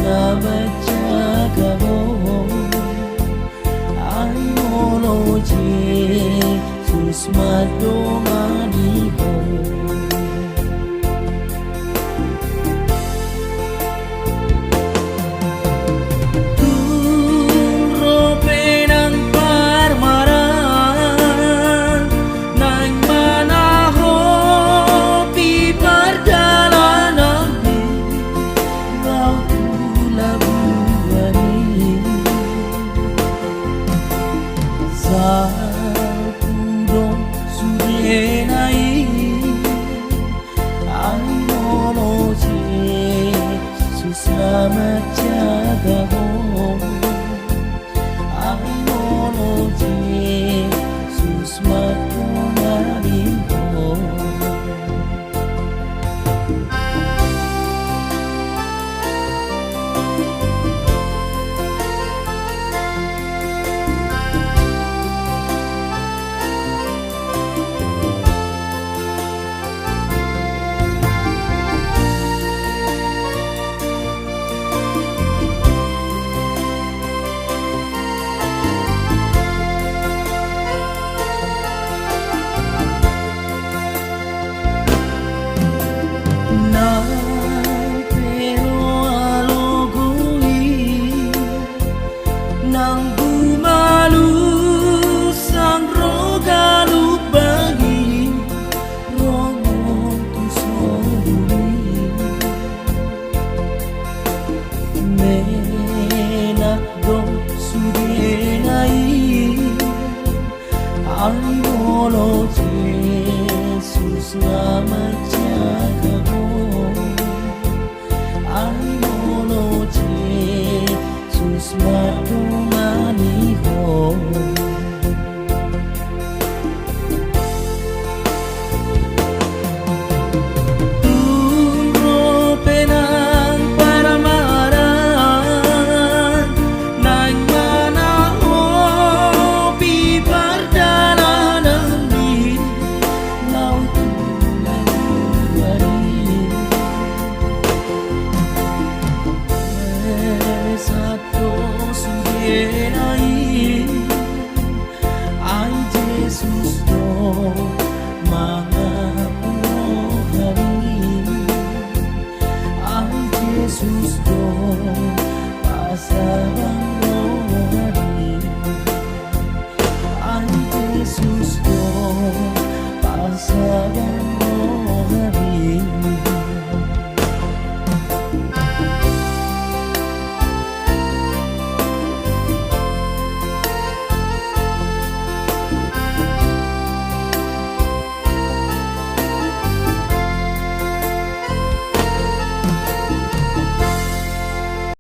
na magtsagaw ay molo Jesus madomaniho. Pudong sudenai ay molo Jesus na magtsagaw ay molo Jesus madomaniho. Nang bumalus ang rogaluk bagi romong tusoduli menak dong sudenai ay molo Jesus na magtsagaw ay molo Jesus madomaniho. Turo penang paramaran nang manaho pipardalan di laut lagi satu sudenai ay Jesus do mga purohani ay Jesus do pasabang